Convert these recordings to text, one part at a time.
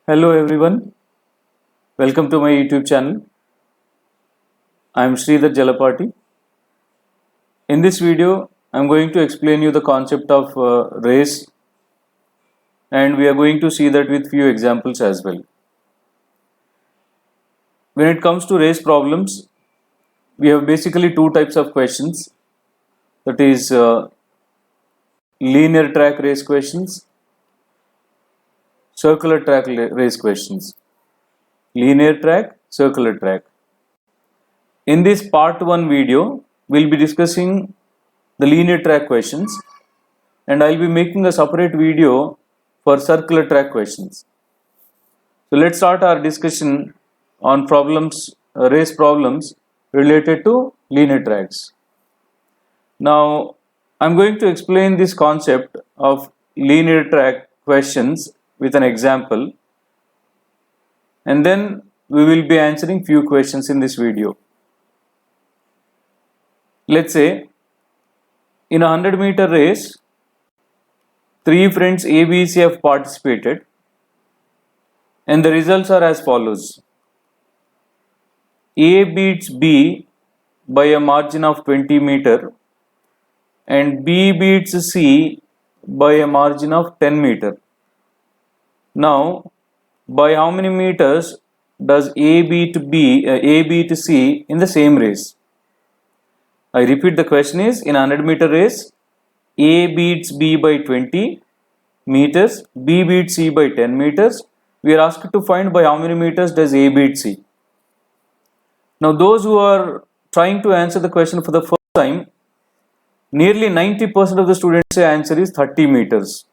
Hello everyone, welcome to my YouTube channel. I am Sridhar Jalapati. In this video, I am going to explain you the concept of race, and we are going to see that with few examples as well. When it comes to race problems, we have basically two types of questions, that is linear track race questions, circular track race questions. Linear track, circular track. In this part 1 video, we will be discussing the linear track questions, and I will be making a separate video for circular track questions. So let's start our discussion on race problems related to linear tracks. Now I'm going to explain this concept of linear track questions with an example, and then we will be answering few questions in this video. Let's say in a 100-meter race, 3 friends A, B, C have participated, and the results are as follows. A beats B by a margin of 20 meter and B beats C by a margin of 10 meter. Now, by how many meters does A beat C in the same race? I repeat, the question is, in a 100-meter race, A beats B by 20 meters, B beats C by 10 meters. We are asked to find by how many meters does A beat C. Now those who are trying to answer the question for the first time, nearly 90% of the students say answer is 30 meters.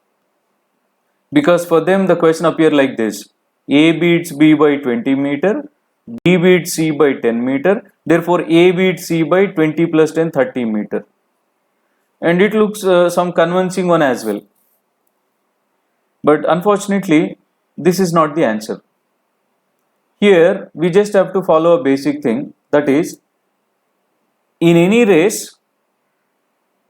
Because for them the question appears like this: A beats B by 20 meter, B beats C by 10 meter, therefore A beats C by 20 plus 10, 30 meter. And it looks some convincing one as well. But unfortunately, this is not the answer. Here we just have to follow a basic thing, that is, in any race,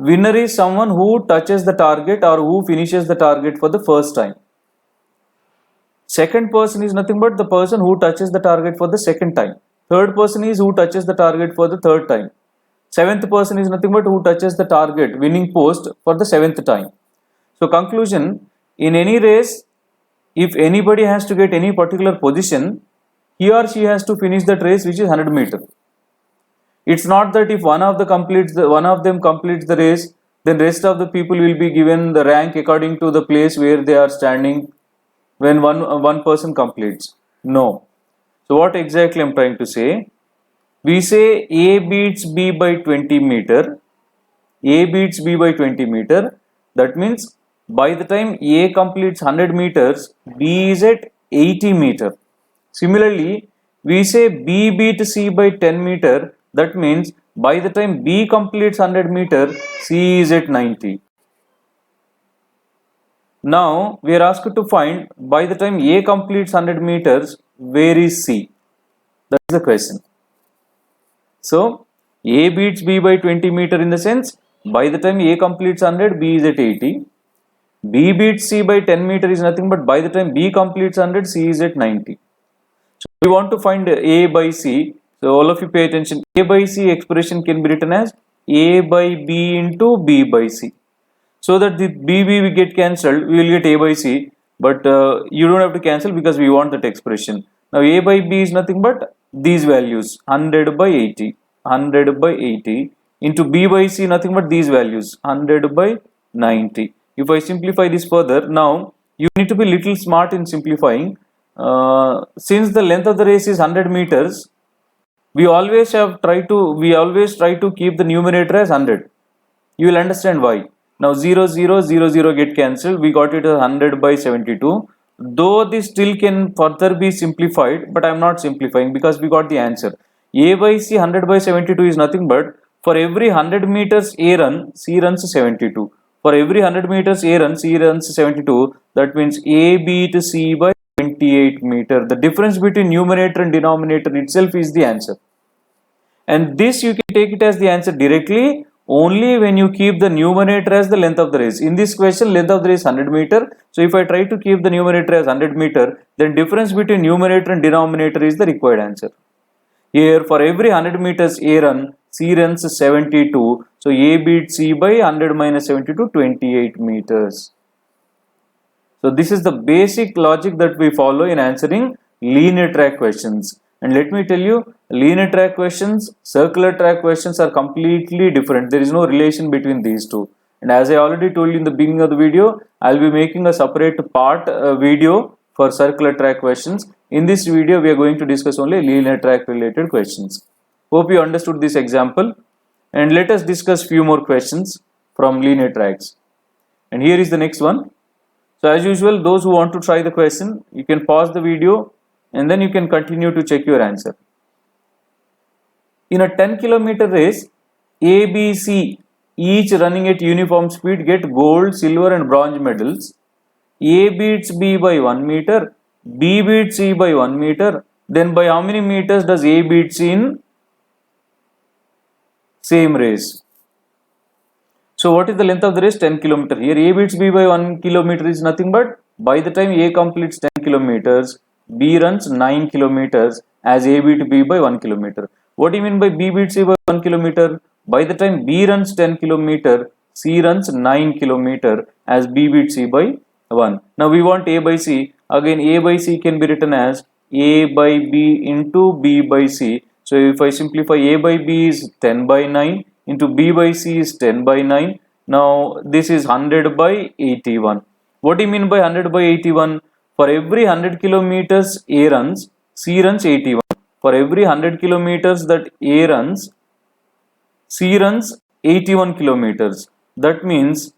winner is someone who touches the target or who finishes the target for the first time. Second person is nothing but the person who touches the target for the second time. Third person is who touches the target for the third time. Seventh person is nothing but who touches the target, winning post, for the seventh time. So conclusion, in any race, if anybody has to get any particular position, he or she has to finish that race, which is 100 meter. It's not that if one of them completes the race, then rest of the people will be given the rank according to the place where they are standing when one person completes. No. So what exactly I'm trying to say? We say A beats B by 20 meter. A beats B by 20 meter. That means by the time A completes 100 meters, B is at 80 meter. Similarly, we say B beat C by 10 meter. That means by the time B completes 100 meter, C is at 90. Now we are asked to find by the time A completes 100 meters, where is C? That is the question. So A beats B by 20 meter in the sense, by the time A completes 100, B is at 80. B beats C by 10 meter is nothing but by the time B completes 100, C is at 90. So we want to find A by C. So all of you pay attention. A by C expression can be written as A by B into B by C. So that the BB will get cancelled, we will get A by C, but you don't have to cancel because we want that expression. Now A by B is nothing but these values, 100 by 80, 100 by 80 into B by C, nothing but these values, 100 by 90. If I simplify this further, now you need to be little smart in simplifying. Since the length of the race is 100 meters, we always try to keep the numerator as 100. You will understand why. Now 0, 0, 0, 0 get cancelled. We got it as 100 by 72. Though this still can further be simplified, but I am not simplifying because we got the answer. A by C 100 by 72 is nothing but for every 100 meters A run, C runs 72. For every 100 meters A run, C runs 72. That means A beat C by 28 meter. The difference between numerator and denominator itself is the answer. And this you can take it as the answer directly, only when you keep the numerator as the length of the race. In this question, length of the race 100 meter. So if I try to keep the numerator as 100 meter, then difference between numerator and denominator is the required answer. Here for every 100 meters A run, C runs 72. So A beats C by 100 minus 72, 28 meters. So this is the basic logic that we follow in answering linear track questions. And let me tell you, linear track questions, circular track questions are completely different. There is no relation between these two. And as I already told you in the beginning of the video, I will be making a separate part video for circular track questions. In this video, we are going to discuss only linear track related questions. Hope you understood this example. And let us discuss few more questions from linear tracks. And here is the next one. So as usual, those who want to try the question, you can pause the video and then you can continue to check your answer. In a 10-kilometer race, A, B, C, each running at uniform speed, get gold, silver and bronze medals. A beats B by 1 meter, B beats C by 1 meter. Then by how many meters does A beat C in same race? So what is the length of the race? 10 kilometer. Here A beats B by 1 kilometer is nothing but by the time A completes 10 kilometers, B runs 9 kilometers as A beat B by 1 kilometer. What do you mean by B beats C by 1 kilometer? By the time B runs 10 kilometer, C runs 9 kilometer as B beats C by 1. Now we want A by C. Again A by C can be written as A by B into B by C. So if I simplify, A by B is 10 by 9 into B by C is 10 by 9. Now this is 100 by 81. What do you mean by 100 by 81? For every 100 kilometers A runs, C runs 81. For every 100 kilometers that A runs, C runs 81 kilometers. That means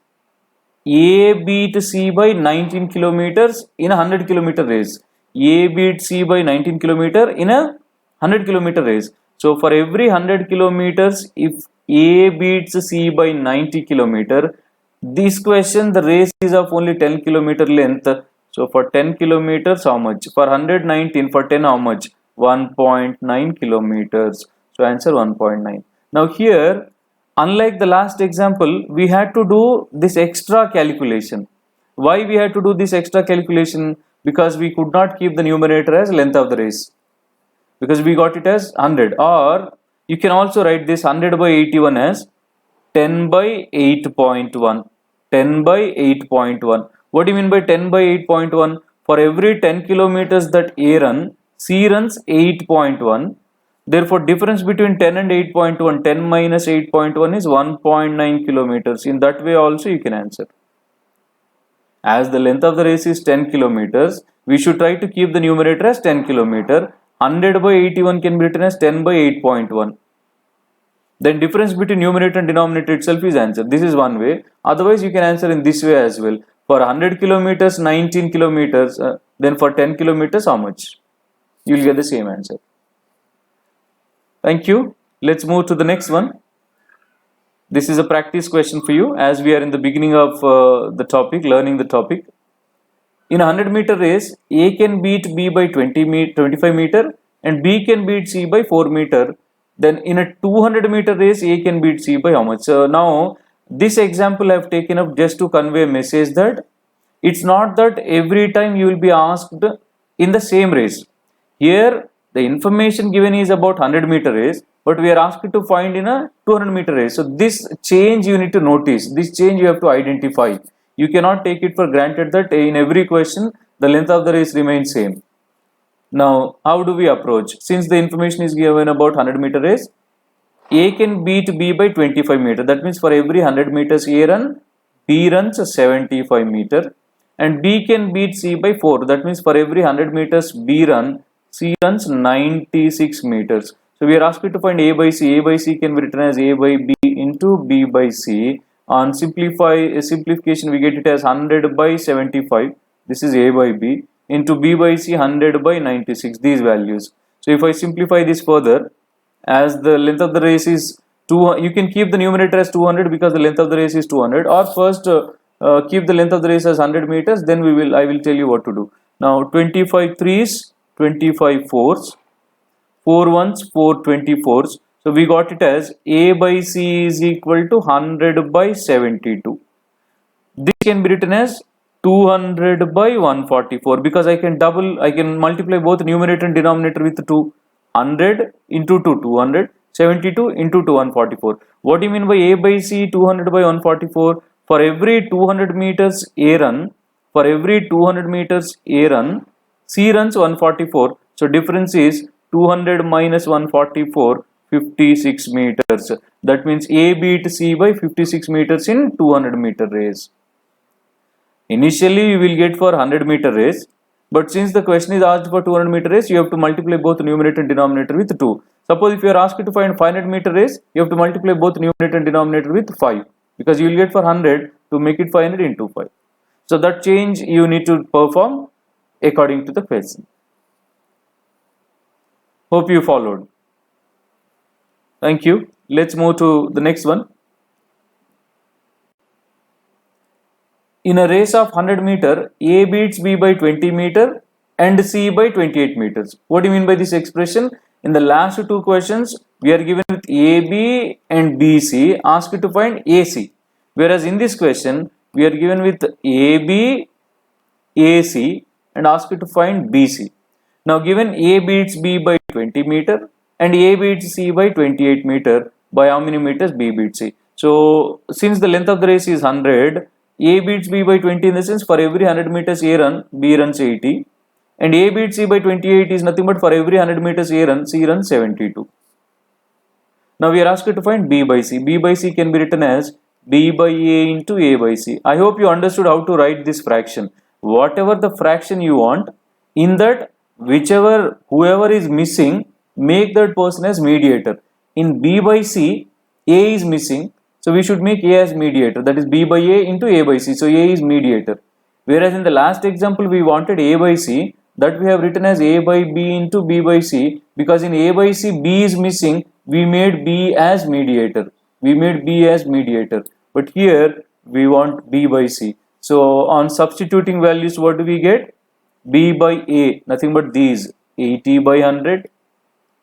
A beat C by 19 kilometers in a 100 kilometer race. A beat C by 19 kilometer in a 100 kilometer race. So for every 100 kilometers, if A beats C by 90 kilometer, this question the race is of only 10 kilometer length. So for 10 kilometers how much? For 119, for 10 how much? 1.9 kilometers. So answer 1.9. Now here, unlike the last example, we had to do this extra calculation. Why we had to do this extra calculation? Because we could not keep the numerator as length of the race, because we got it as 100. Or you can also write this 100 by 81 as 10 by 8.1. 10 by 8.1. What do you mean by 10 by 8.1? For every 10 kilometers that A run, C runs 8.1. Therefore, difference between 10 and 8.1, 10 minus 8.1 is 1.9 kilometers. In that way also you can answer. As the length of the race is 10 kilometers, we should try to keep the numerator as 10 kilometer. 100 by 81 can be written as 10 by 8.1. Then difference between numerator and denominator itself is answer. This is one way. Otherwise, you can answer in this way as well. For 100 kilometers, 19 kilometers. Then for 10 kilometers, how much? You will get the same answer. Thank you. Let's move to the next one. This is a practice question for you as we are in the beginning of the topic, learning the topic. In a 100 meter race, A can beat B by 25 meter and B can beat C by 4 meter. Then in a 200 meter race, A can beat C by how much? So now this example I have taken up just to convey a message that it's not that every time you will be asked in the same race. Here the information given is about 100 meter race, but we are asked to find in a 200 meter race. So this change you need to notice, this change you have to identify. You cannot take it for granted that in every question the length of the race remains same. Now how do we approach? Since the information is given about 100 meter race, A can beat B by 25 meter. That means for every 100 meters A run, B runs 75 meter. And B can beat C by 4. That means for every 100 meters B run, C runs 96 meters. So we are asked to find A by C. A by C can be written as A by B into B by C. On simplification, we get it as 100 by 75. This is A by B into B by C 100 by 96. These values. So if I simplify this further, as the length of the race is 200, you can keep the numerator as 200 because the length of the race is 200. Or first keep the length of the race as 100 meters. Then I will tell you what to do. Now 25 threes, 25 fours, 4 ones, 4 24s. So we got it as A by C is equal to 100 by 72. This can be written as 200 by 144 because I can multiply both numerator and denominator with 2. 100 into 2, 200, 72 into 2, 144. What do you mean by A by C 200 by 144? For every 200 meters A run, C runs 144. So difference is 200 minus 144, 56 meters. That means A beat C by 56 meters in 200 meter race. Initially you will get for 100 meter race, but since the question is asked for 200 meter race, you have to multiply both numerator and denominator with 2. Suppose if you are asked to find 500 meter race, you have to multiply both numerator and denominator with 5 because you will get for 100 to make it 500 into 5. So that change you need to perform according to the question. Hope you followed. Thank you. Let's move to the next one. In a race of 100 meter, A beats B by 20 meter and C by 28 meters. What do you mean by this expression? In the last two questions, we are given with AB and BC, asked to find AC. Whereas in this question, we are given with AB, AC and asked to find BC. Now given A beats B by 20 meter and A beats C by 28 meter, by how many meters B beats C? So since the length of the race is 100, A beats B by 20 in the sense for every 100 meters A run, B runs 80. And A beats C by 28 is nothing but for every 100 meters A run, C runs 72. Now we are asked to find B by C. B by C can be written as B by A into A by C. I hope you understood how to write this fraction. Whatever the fraction you want, in that whoever is missing, make that person as mediator. In B by C, A is missing. So we should make A as mediator, that is B by A into A by C. So A is mediator. Whereas in the last example we wanted A by C, that we have written as A by B into B by C, because in A by C B is missing, we made B as mediator. But here we want B by C. So on substituting values, what do we get? B by A, nothing but these, 80 by 100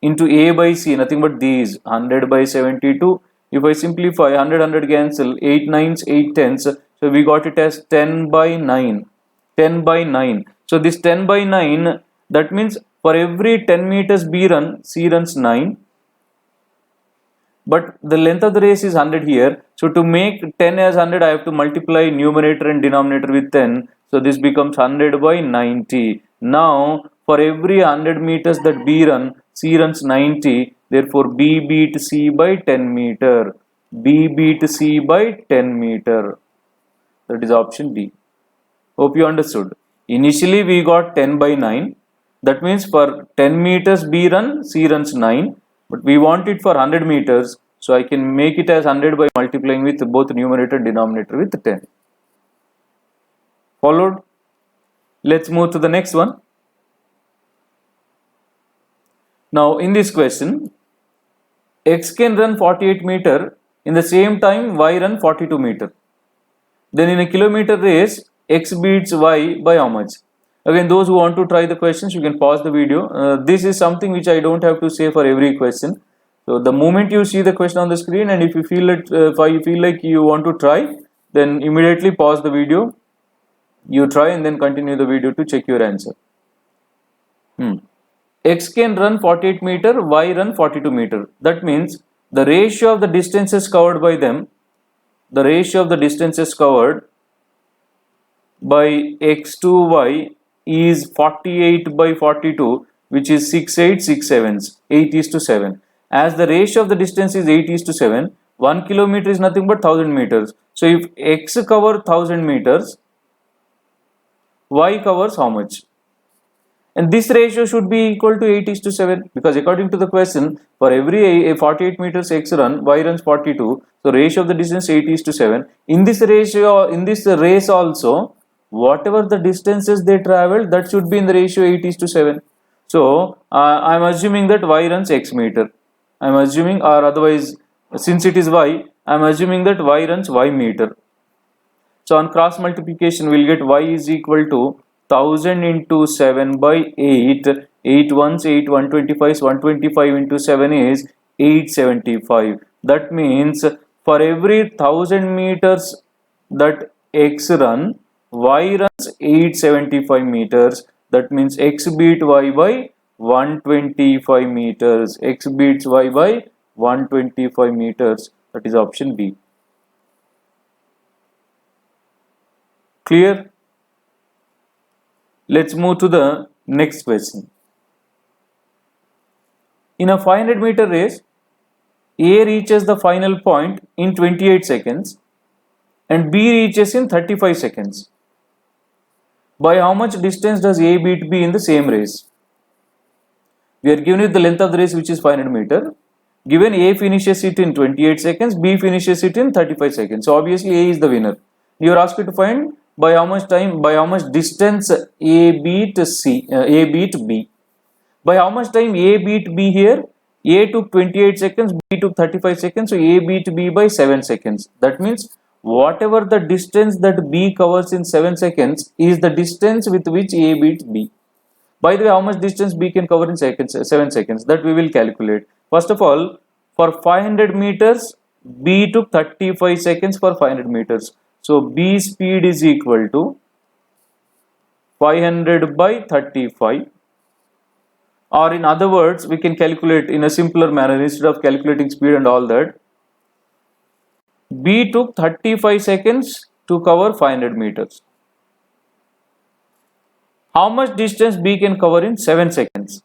into A by C, nothing but these, 100 by 72. If I simplify, 100 cancel, 8 9s, 8 10s, so we got it as 10 by 9. So this 10 by 9, that means for every 10 meters B run, C runs 9. But the length of the race is 100 here. So to make 10 as 100, I have to multiply numerator and denominator with 10. So this becomes 100 by 90. Now for every 100 meters that B run, C runs 90. Therefore, B beat C by 10 meter. That is option D. Hope you understood. Initially, we got 10 by 9. That means for 10 meters B run, C runs 9. But we want it for 100 meters. So I can make it as 100 by multiplying with both numerator and denominator with 10. Followed? Let's move to the next one. Now in this question, X can run 48 meter, in the same time Y run 42 meter. Then in a kilometer race, X beats Y by how much? Again, those who want to try the questions, you can pause the video. This is something which I don't have to say for every question. So the moment you see the question on the screen, and if you feel like you want to try, then immediately pause the video. You try and then continue the video to check your answer. X can run 48 meter, Y run 42 meter. That means the ratio of the distances covered by them, by X to Y is 48 by 42, which is 6, 8, 6, 7, 8 is to 7. As the ratio of the distance is 8 is to 7, 1 kilometer is nothing but 1000 meters. So if X cover 1000 meters, Y covers how much? And this ratio should be equal to 8 is to 7, because according to the question, for every 48 meters X run, Y runs 42. So ratio of the distance 8 is to 7. In this race also, whatever the distances they travel, that should be in the ratio 8 is to 7. So I am assuming that Y runs X meter. I am assuming, or otherwise, since it is Y, I am assuming that Y runs Y meter. So on cross multiplication, we will get Y is equal to 1000 into 7 by 8. 8 ones, 8, 125, 125 into 7 is 875. That means for every 1000 meters that X run, Y runs 875 meters. That means X beat Y by 125 meters. X beats Y by 125 meters. That is option B. Clear? Let's move to the next question. In a 500 meter race, A reaches the final point in 28 seconds and B reaches in 35 seconds. By how much distance does A beat B in the same race? We are given with the length of the race, which is 500 meter. Given A finishes it in 28 seconds, B finishes it in 35 seconds. So obviously A is the winner. You are asked to find by how much time, by how much distance A beat B. By how much time A beat B here? A took 28 seconds, B took 35 seconds, so A beat B by 7 seconds. That means whatever the distance that B covers in 7 seconds is the distance with which A beats B. By the way, how much distance B can cover in 7 seconds? That we will calculate. First of all, for 500 meters, B took 35 seconds for 500 meters. So B speed is equal to 500 by 35. Or in other words, we can calculate in a simpler manner instead of calculating speed and all that. B took 35 seconds to cover 500 meters. How much distance B can cover in 7 seconds?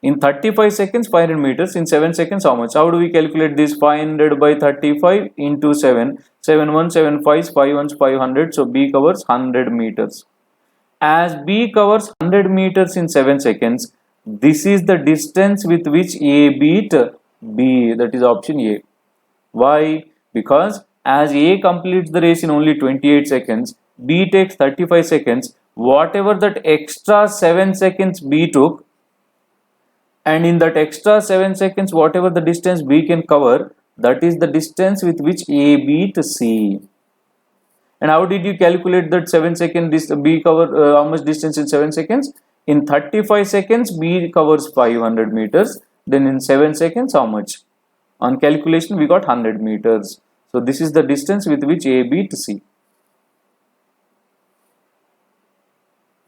In 35 seconds, 500 meters. In 7 seconds, how much? How do we calculate this? 500 by 35 into 7. 7 1, 7 5, 5 1, 500. So B covers 100 meters. As B covers 100 meters in 7 seconds, this is the distance with which A beat B. That is option A. Why? Because as A completes the race in only 28 seconds, B takes 35 seconds. Whatever that extra 7 seconds B took, and in that extra 7 seconds, whatever the distance B can cover, that is the distance with which A beat C. And how did you calculate that 7 second B cover how much distance in 7 seconds? In 35 seconds, B covers 500 meters. Then in 7 seconds, how much? On calculation, we got 100 meters. So this is the distance with which A beat C.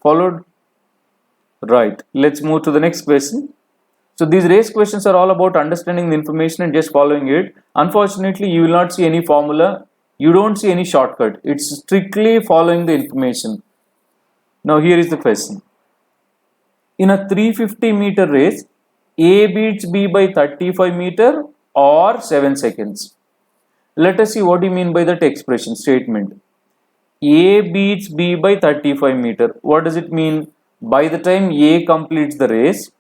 Followed? Right. Let's move to the next question. So these race questions are all about understanding the information and just following it. Unfortunately, you will not see any formula. You don't see any shortcut. It's strictly following the information. Now here is the question. In a 350 meter race, A beats B by 35 meter or 7 seconds. Let us see what you mean by that expression statement. A beats B by 35 meter. What does it mean? By the time A completes the race,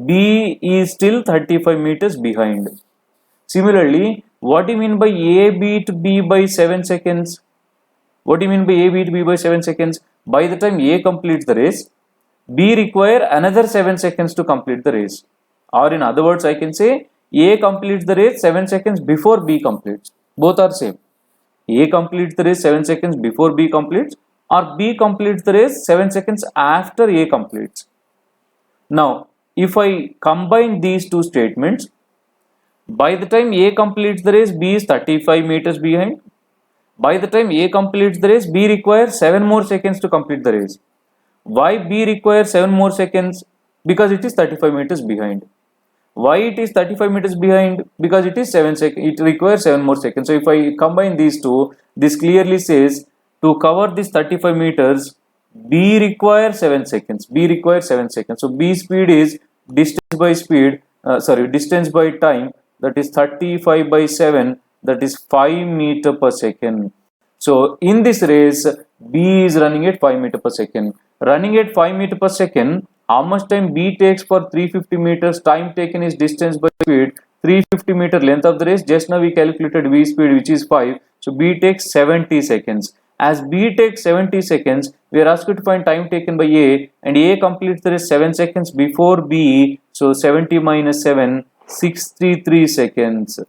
B is still 35 meters behind. Similarly, what do you mean by A beat B by 7 seconds? What do you mean by A beat B by 7 seconds? By the time A completes the race, B require another 7 seconds to complete the race. Or in other words, I can say A completes the race 7 seconds before B completes. Both are same. A completes the race 7 seconds before B completes, or B completes the race 7 seconds after A completes. Now, if I combine these two statements, by the time A completes the race, B is 35 meters behind. By the time A completes the race, B requires 7 more seconds to complete the race. Why B requires 7 more seconds? Because it is 35 meters behind. Why it is 35 meters behind? Because it is 7 seconds. It requires 7 more seconds. So if I combine these two, this clearly says to cover this 35 meters, B requires 7 seconds. B requires 7 seconds. So B speed is distance by time. That is 35 by 7. That is 5 meter per second. So in this race, B is running at 5 meter per second. Running at 5 meter per second, how much time B takes for 350 meters? Time taken is distance by speed. 350 meter length of the race. Just now we calculated B speed, which is 5. So B takes 70 seconds. As B takes 70 seconds, we are asked to find time taken by A, and A completes the race 7 seconds before B. So 70 minus 7, 63 seconds.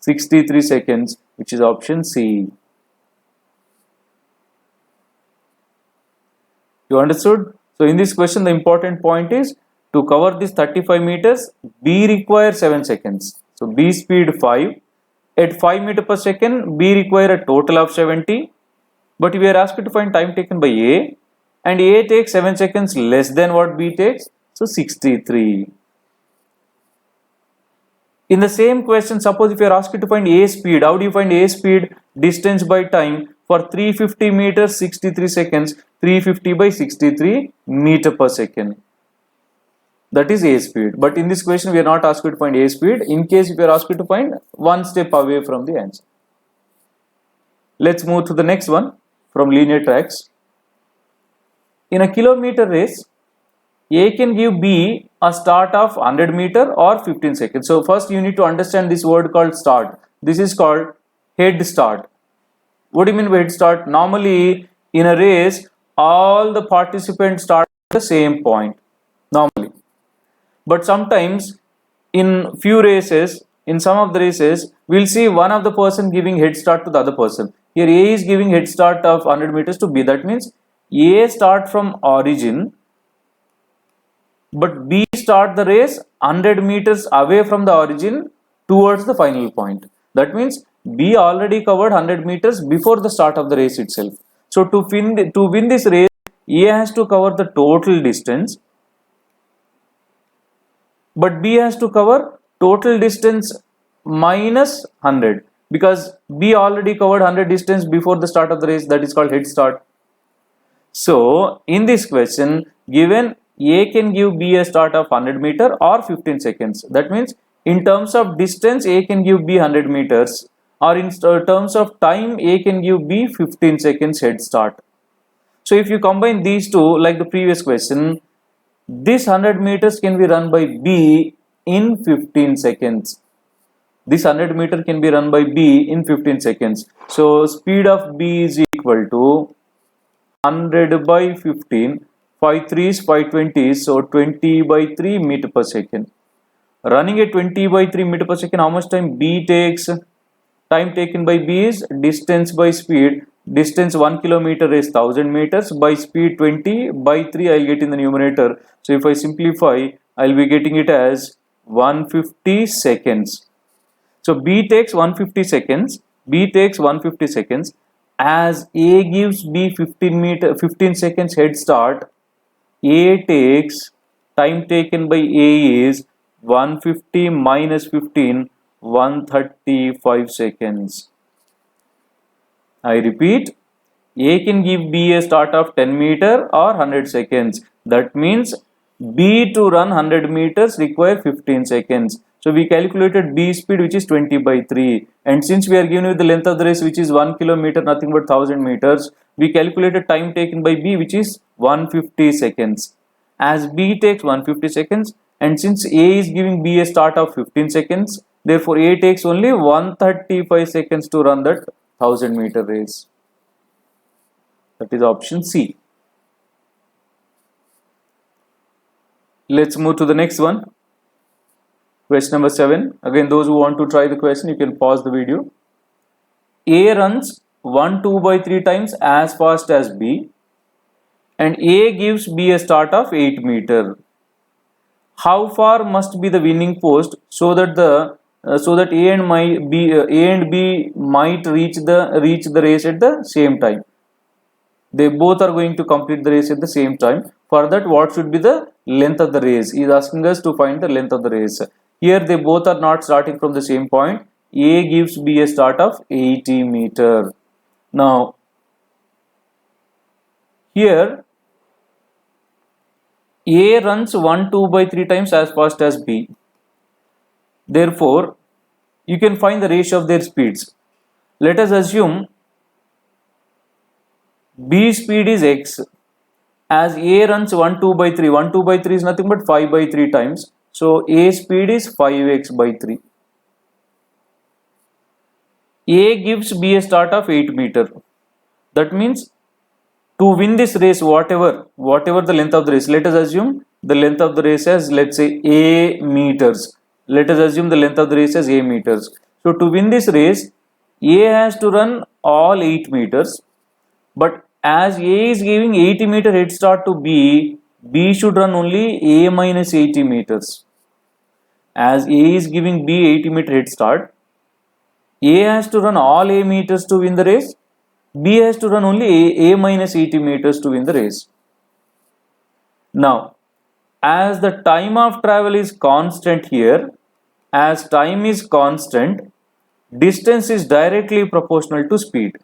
63 seconds, which is option C. You understood? So in this question, the important point is To cover this 35 meters, B requires 7 seconds. So B speed 5. At 5 meter per second, B require a total of 70. But we are asked to find time taken by A, and A takes 7 seconds less than what B takes, so 63. In the same question, suppose if you are asked to find A speed, how do you find A speed? Distance by time. For 350 meters, 63 seconds, 350 by 63 meter per second. That is A speed. But in this question, we are not asked to find A speed. In case if you are asked to find, one step away from the answer. Let's move to the next one from linear tracks. In a kilometer race, A can give B a start of 100 meter or 15 seconds. So first you need to understand this word called start. This is called head start. What do you mean by head start? Normally in a race, all the participants start at the same point, normally. But sometimes in few races, in some of the races, we'll see one of the person giving head start to the other person. Here A is giving head start of 100 meters to B. That means A start from origin, but B start the race 100 meters away from the origin towards the final point. That means B already covered 100 meters before the start of the race itself. So to win this race, A has to cover the total distance, but B has to cover total distance minus 100, because B already covered 100 distance before the start of the race. That is called head start. So in this question, given A can give B a start of 100 meter or 15 seconds. That means in terms of distance, A can give B 100 meters, or in terms of time, A can give B 15 seconds head start. So if you combine these two, like the previous question, this 100 meters can be run by B in 15 seconds. This 100 meter can be run by B in 15 seconds. So speed of B is equal to 100 by 15. 5 3s, 5 20s, so 20 by 3 meter per second. Running at 20 by 3 meter per second, how much time B takes? Time taken by B is distance by speed. Distance 1 kilometer is 1000 meters, by speed 20 by 3 I will get in the numerator. So if I simplify, I will be getting it as 150 seconds. So B takes 150 seconds. B takes 150 seconds. As A gives B 15 seconds head start, A takes, time taken by A is 150 minus 15, 135 seconds. I repeat, A can give B a start of 10 meter or 100 seconds. That means B to run 100 meters require 15 seconds. So we calculated B speed, which is 20 by 3. And since we are given with the length of the race, which is 1 kilometer, nothing but 1000 meters, we calculated time taken by B, which is 150 seconds. As B takes 150 seconds, and since A is giving B a start of 15 seconds, therefore A takes only 135 seconds to run that 1000 meter race. That is option C. Let's move to the next one. Question number 7. Again, those who want to try the question, you can pause the video. A runs 1 2 by 3 times as fast as B, and A gives B a start of 8 meter. How far must be the winning post so that A and B might reach the race at the same time? They both are going to complete the race at the same time. For that, what should be the length of the race? He is asking us to find the length of the race. Here they both are not starting from the same point. A gives B a start of 80 meter. Now, here A runs 1 2 by 3 times as fast as B. Therefore, you can find the ratio of their speeds. Let us assume B speed is X. As A runs 1 2 by 3, 1 2 by 3 is nothing but 5 by 3 times. So A speed is 5x by 3. A gives B a start of 8 meter. That means to win this race, whatever the length of the race, let us assume the length of the race as, let's say, A meters. Let us assume the length of the race as A meters. So to win this race, A has to run all 8 meters. But as A is giving 80 meter head start to B, B should run only A minus 80 meters. As A is giving B 80 meter head start, A has to run all A meters to win the race. B has to run only A minus 80 meters to win the race. Now, as the time of travel is constant here, as time is constant, distance is directly proportional to speed.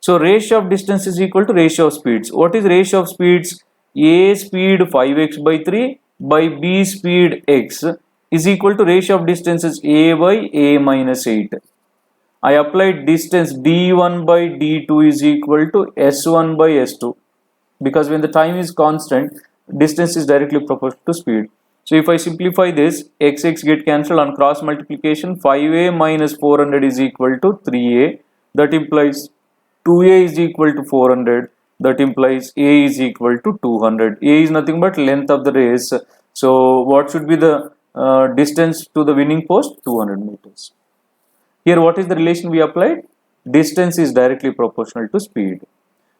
So ratio of distance is equal to ratio of speeds. What is ratio of speeds? A speed 5x by 3 by B speed x is equal to ratio of distances A by A minus 8. I applied distance d1 by d2 is equal to s1 by s2, because when the time is constant, distance is directly proportional to speed. So if I simplify this, x get cancelled, on cross multiplication 5a minus 400 is equal to 3a. That implies 2a is equal to 400. That implies a is equal to 200. A is nothing but length of the race. So what should be the distance to the winning post? 200 meters. Here what is the relation we applied? Distance is directly proportional to speed.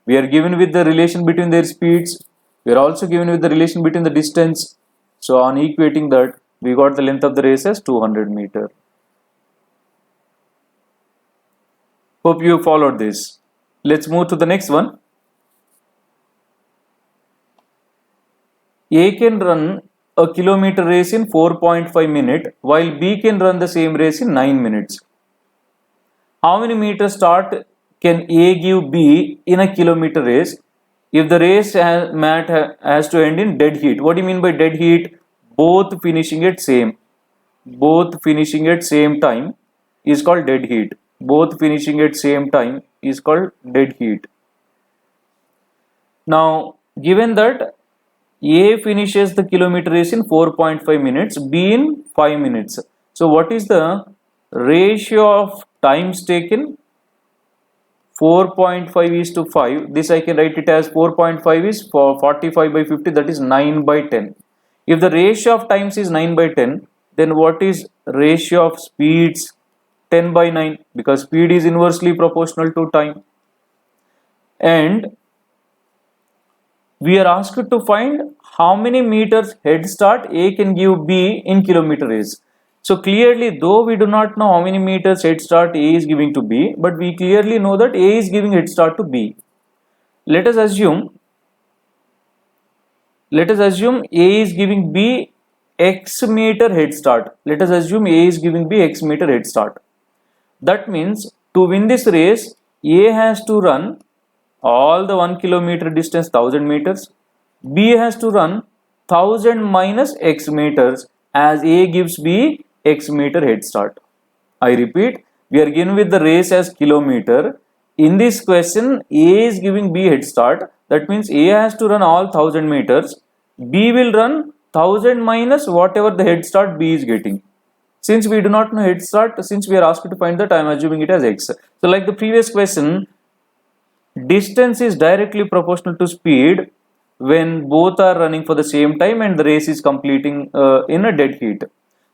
We are given with the relation between their speeds. We are also given with the relation between the distance. So on equating that, we got the length of the race as 200 meter. Hope you followed this. Let's move to the next one. A can run a kilometer race in 4.5 minutes while B can run the same race in 9 minutes. How many meters start can A give B in a kilometer race if the race has to end in dead heat? What do you mean by dead heat? Both finishing at same time is called dead heat. Both finishing at same time is called dead heat. Now, given that A finishes the kilometer race in 4.5 minutes, B in 5 minutes. So what is the ratio of times taken? 4.5 is to 5. This I can write it as 4.5 is for 45 by 50, that is 9 by 10. If the ratio of times is 9 by 10, then what is ratio of speeds? 10 by 9, because speed is inversely proportional to time. And we are asked to find how many meters head start A can give B in kilometer race. So clearly, though we do not know how many meters head start A is giving to B, but we clearly know that A is giving head start to B. Let us assume A is giving B x meter head start. Let us assume A is giving B x meter head start. That means to win this race, A has to run all the 1 kilometer distance 1000 meters. B has to run 1000 minus x meters, as A gives B x meter head start. I repeat, we are given with the race as kilometer. In this question, A is giving B head start. That means A has to run all 1000 meters. B will run 1000 minus whatever the head start B is getting. Since we do not know head start, since we are asked to find that, I am assuming it as x. So like the previous question, distance is directly proportional to speed when both are running for the same time and the race is completing in a dead heat.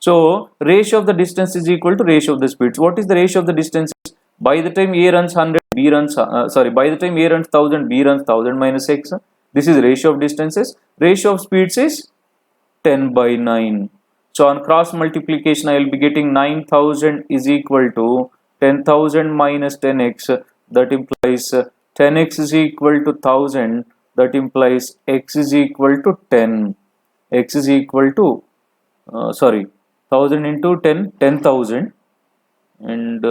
So ratio of the distance is equal to ratio of the speeds. What is the ratio of the distances? By the time A runs 100, B runs by the time A runs 1000, B runs 1000 minus x. This is ratio of distances. Ratio of speeds is 10 by 9. So on cross multiplication, I will be getting 9000 is equal to 10,000 minus 10x. That implies 10x is equal to 1000. That implies x is equal to 10. X is equal to 1000 into 10, 10,000, and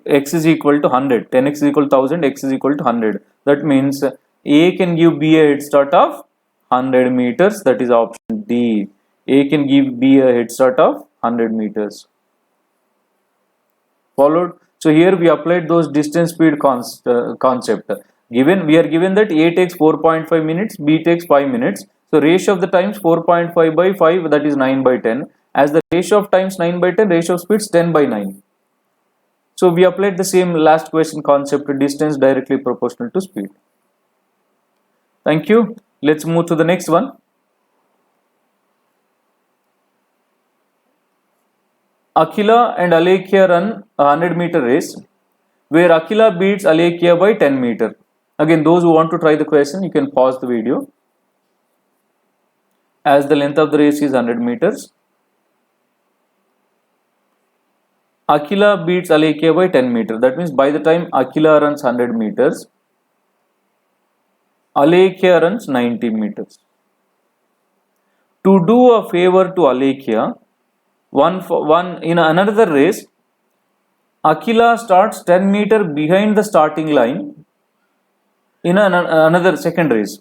x is equal to 100. 10x is equal to 1000, x is equal to 100. That means A can give B a head start of 100 meters. That is option D. A can give B a head start of 100 meters. Followed. So here we applied those distance speed concept. Given we are given that A takes 4.5 minutes, B takes 5 minutes. So ratio of the times 4.5 by 5, that is 9 by 10. As the ratio of times 9 by 10, ratio of speeds 10 by 9. So we applied the same last question concept, distance directly proportional to speed. Thank you. Let's move to the next one. Akhila and Alekhya run a 100 meter race where Akhila beats Alekhya by 10 meter. Again, those who want to try the question, you can pause the video. as the length of the race is 100 meters. Akila beats Alekia by 10 meters. That means by the time Akila runs 100 meters, Alekia runs 90 meters. To do a favor to Alekia, in another race, Akila starts 10 meters behind the starting line in another second race.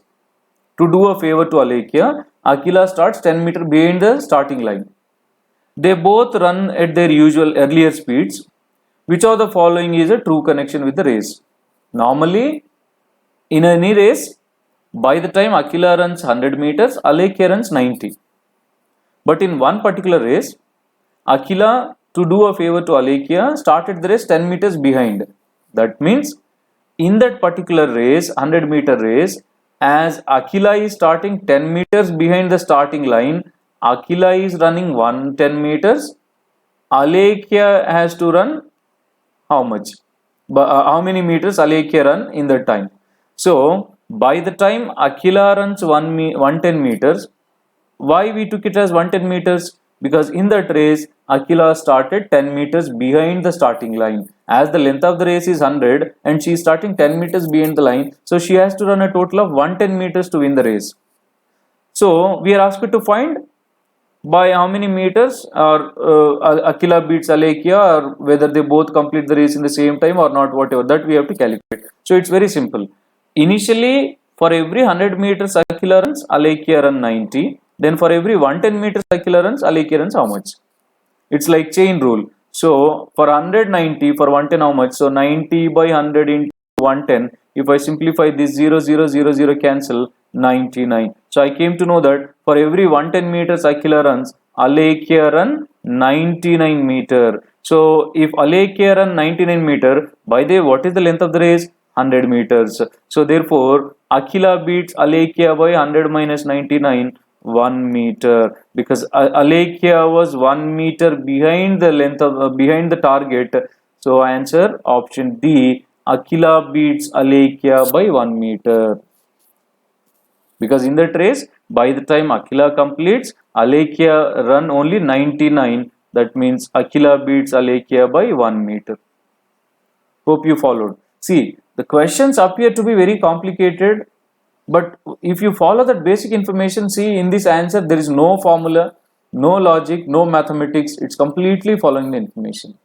To do a favor to Alekia, Akila starts 10 meters behind the starting line. They both run at their usual earlier speeds. Which of the following is a true connection with the race? Normally, in any race, by the time Akila runs 100 meters, Alekia runs 90. But in one particular race, Akila, to do a favor to Alekia, started the race 10 meters behind. That means, in that particular race, 100-meter race, as Akila is starting 10 meters behind the starting line, Akila is running 110 meters. Alekia has to run how much? How many meters Alekia run in that time? So, by the time Akila runs 110 meters, why we took it as 110 meters? Because in that race, Akila started 10 meters behind the starting line. As the length of the race is 100 and she is starting 10 meters behind the line, so she has to run a total of 110 meters to win the race. So, we are asked to find by how many meters Akila beats Alekia, or whether they both complete the race in the same time or not, whatever, that we have to calculate. So it's very simple. Initially, for every 100 meters Akila runs, Alekia run 90. Then for every 110 meters Akila runs, Alekia runs how much? It's like chain rule. So for 190, for 110 how much? So 90 by 100 into 110. If I simplify this 0, 0, 0, 0 cancel, 99. So I came to know that for every 110 meters Akila runs, Alekia run 99 meter. So if Alekia run 99 meter, by the way, what is the length of the race? 100 meters. So therefore, Akila beats Alekia by 100 minus 99, 1 meter, because Alekia was 1 meter behind the length of behind the target. So answer option D, Akila beats Alekia by 1 meter. Because in that race, by the time Akila completes, Alekia run only 99. That means Akila beats Alekia by 1 meter. Hope you followed. See, the questions appear to be very complicated, but if you follow that basic information, see, in this answer there is no formula, no logic, no mathematics. It's completely following the information.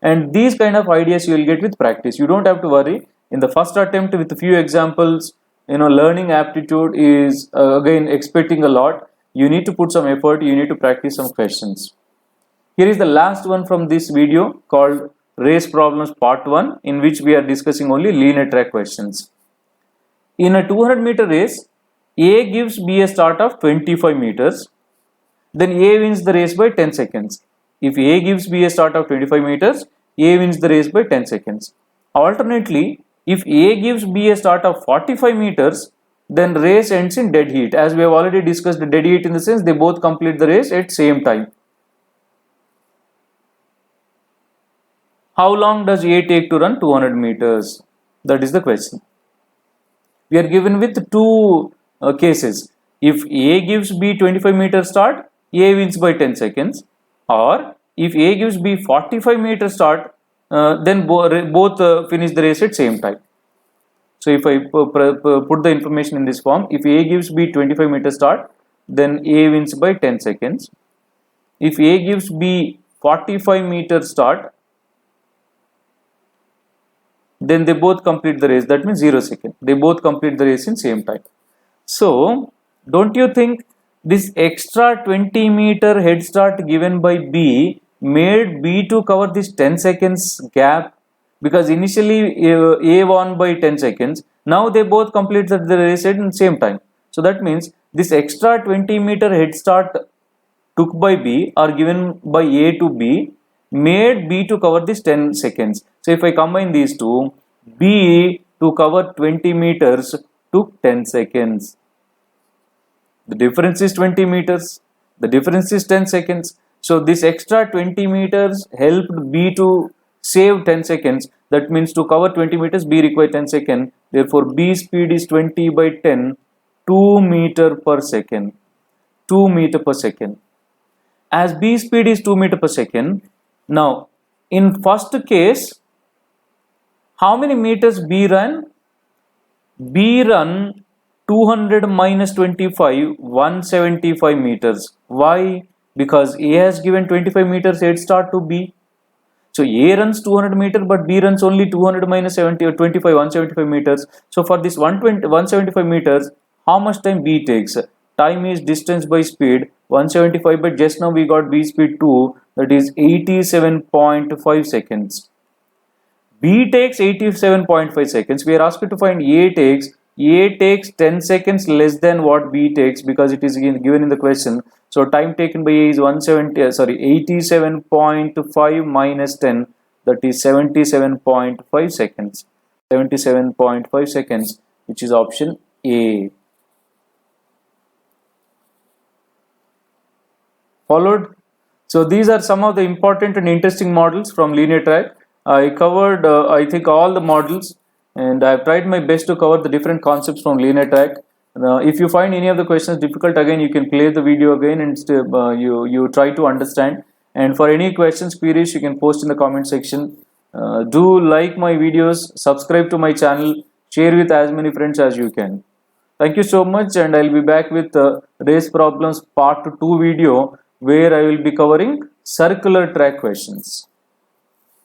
And these kind of ideas you will get with practice. You don't have to worry. In the first attempt with a few examples, learning aptitude is again expecting a lot. You need to put some effort. You need to practice some questions. Here is the last one from this video called Race Problems Part 1, in which we are discussing only linear track questions. In a 200-meter race, A gives B a start of 25 meters. Then A wins the race by 10 seconds. If A gives B a start of 25 meters, A wins the race by 10 seconds. Alternately, if A gives B a start of 45 meters, then race ends in dead heat. As we have already discussed, the dead heat in the sense they both complete the race at same time. How long does A take to run 200 meters? That is the question. We are given with two cases. If A gives B 25 meter start, A wins by 10 seconds. Or if A gives B 45 meter start, then both finish the race at same time. So if I put the information in this form, if A gives B 25 meter start, then A wins by 10 seconds. If A gives B 45 meter start, then they both complete the race. That means 0 seconds. They both complete the race in same time. So don't you think this extra 20 meter head start given by B made B to cover this 10 seconds gap? Because initially A won by 10 seconds. Now they both complete the race at the same time. So that means this extra 20 meter head start took by B or given by A to B made B to cover this 10 seconds. So if I combine these two, B to cover 20 meters took 10 seconds. The difference is 20 meters. The difference is 10 seconds. So this extra 20 meters helped B to save 10 seconds. That means to cover 20 meters, B required 10 seconds. Therefore, B speed is 20 by 10, 2 meter per second. 2 meter per second. As B speed is 2 meter per second, now in first case, how many meters B run? B run 200 minus 25, 175 meters. Why? Because A has given 25 meters head start to B. So A runs 200 meters, but B runs only 200 minus 70 or 25, 175 meters. So for this 175 meters, how much time B takes? Time is distance by speed, 175, but just now we got B speed 2, that is 87.5 seconds. B takes 87.5 seconds. We are asked to find A takes 10 seconds less than what B takes, because it is given in the question. So time taken by A is 87.5 minus 10, that is 77.5 seconds. 77.5 seconds, which is option A. Followed. So these are some of the important and interesting models from linear track. I covered I think all the models, and I've tried my best to cover the different concepts from linear track. If you find any of the questions difficult, again you can play the video again and you try to understand. And for any questions, queries, you can post in the comment section. Do like my videos, subscribe to my channel, share with as many friends as you can. Thank you so much, and I'll be back with race problems part 2 video, where I will be covering circular track questions.